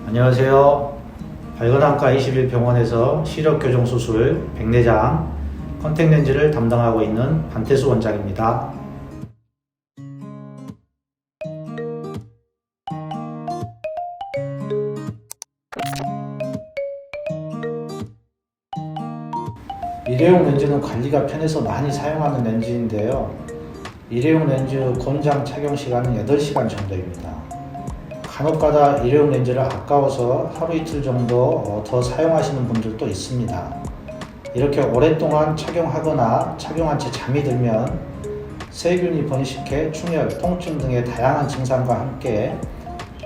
안녕하세요. 발건한과 21병원에서 시력교정 수술 백내장 컨택렌즈를 담당하고 있는 반태수 원장입니다. 일회용 렌즈는 관리가 편해서 많이 사용하는 렌즈인데요. 일회용 렌즈 권장 착용 시간은 8시간 정도입니다. 간혹가다 일회용 렌즈를 아까워서 하루 이틀 정도 더 사용하시는 분들도 있습니다. 이렇게 오랫동안 착용하거나 착용한 채 잠이 들면 세균이 번식해 충혈, 통증 등의 다양한 증상과 함께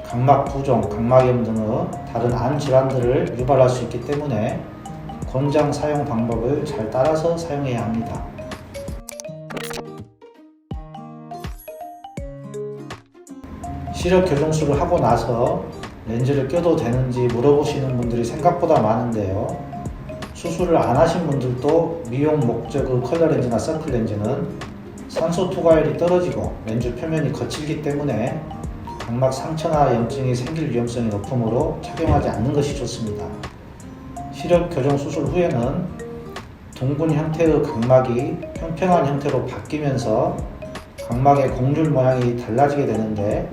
각막 부종, 각막염 등의 다른 암 질환들을 유발할 수 있기 때문에 권장 사용 방법을 잘 따라서 사용해야 합니다. 시력 교정술을 하고 나서 렌즈를 껴도 되는지 물어보시는 분들이 생각보다 많은데요. 수술을 안 하신 분들도 미용 목적의 컬러 렌즈나 서클 렌즈는 산소 투과율이 떨어지고 렌즈 표면이 거칠기 때문에 각막 상처나 염증이 생길 위험성이 높으므로 착용하지 않는 것이 좋습니다. 시력 교정 수술 후에는 둥근 형태의 각막이 평평한 형태로 바뀌면서 각막의 곡률 모양이 달라지게 되는데,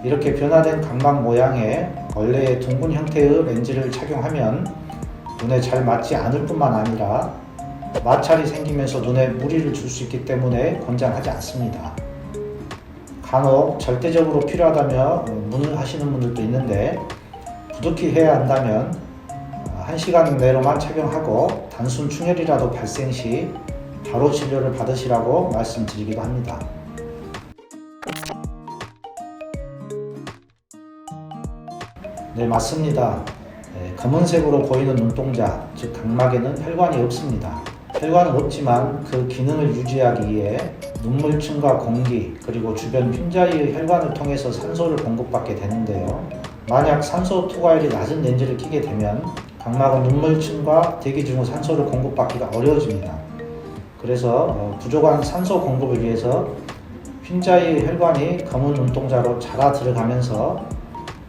이렇게 변화된 각막 모양에 원래의 둥근 형태의 렌즈를 착용하면 눈에 잘 맞지 않을 뿐만 아니라 마찰이 생기면서 눈에 무리를 줄 수 있기 때문에 권장하지 않습니다. 간혹 절대적으로 필요하다며 문의하시는 분들도 있는데, 부득이 해야 한다면 1시간 내로만 착용하고 단순 충혈이라도 발생 시 바로 진료를 받으시라고 말씀드리기도 합니다. 네, 맞습니다. 검은색으로 보이는 눈동자, 즉 각막에는 혈관이 없습니다. 혈관은 없지만 그 기능을 유지하기 위해 눈물층과 공기, 그리고 주변 흰자리의 혈관을 통해서 산소를 공급받게 되는데요. 만약 산소 투과율이 낮은 렌즈를 끼게 되면 각막은 눈물층과 대기 중의 산소를 공급받기가 어려워집니다. 그래서 부족한 산소 공급을 위해서 흰자의 혈관이 검은 눈동자로 자라 들어가면서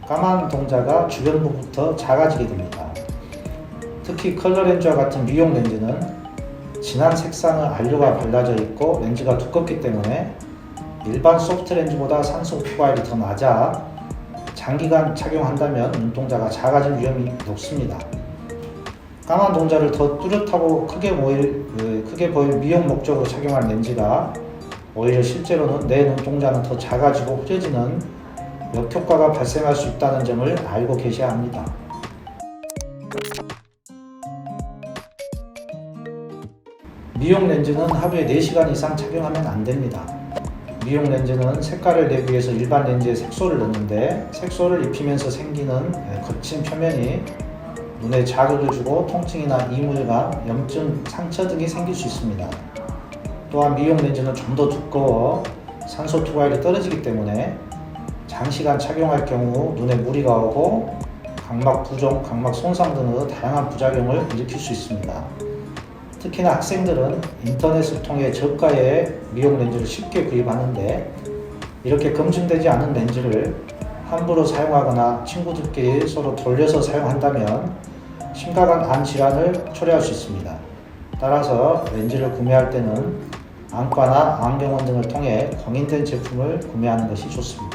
까만 동자가 주변부부터 작아지게 됩니다. 특히 컬러 렌즈와 같은 미용 렌즈는 진한 색상의 안료가 발라져 있고 렌즈가 두껍기 때문에 일반 소프트 렌즈보다 산소 투과율이 더 낮아 장기간 착용한다면 눈동자가 작아질 위험이 높습니다. 까만 동자를 더 뚜렷하고 크게 보일 미용 목적으로 착용한 렌즈가 오히려 실제로는 내 눈동자는 더 작아지고 흐려지는 역효과가 발생할 수 있다는 점을 알고 계셔야 합니다. 미용 렌즈는 하루에 4시간 이상 착용하면 안 됩니다. 미용 렌즈는 색깔을 내기 위해서 일반 렌즈에 색소를 넣는데, 색소를 입히면서 생기는 거친 표면이 눈에 자극을 주고 통증이나 이물감, 염증, 상처 등이 생길 수 있습니다. 또한 미용 렌즈는 좀 더 두꺼워 산소 투과율이 떨어지기 때문에 장시간 착용할 경우 눈에 무리가 오고 각막 부종, 각막 손상 등의 다양한 부작용을 일으킬 수 있습니다. 특히나 학생들은 인터넷을 통해 저가의 미용 렌즈를 쉽게 구입하는데, 이렇게 검증되지 않은 렌즈를 함부로 사용하거나 친구들끼리 서로 돌려서 사용한다면 심각한 암 질환을 초래할 수 있습니다. 따라서 렌즈를 구매할 때는 안과나 안경원 등을 통해 공인된 제품을 구매하는 것이 좋습니다.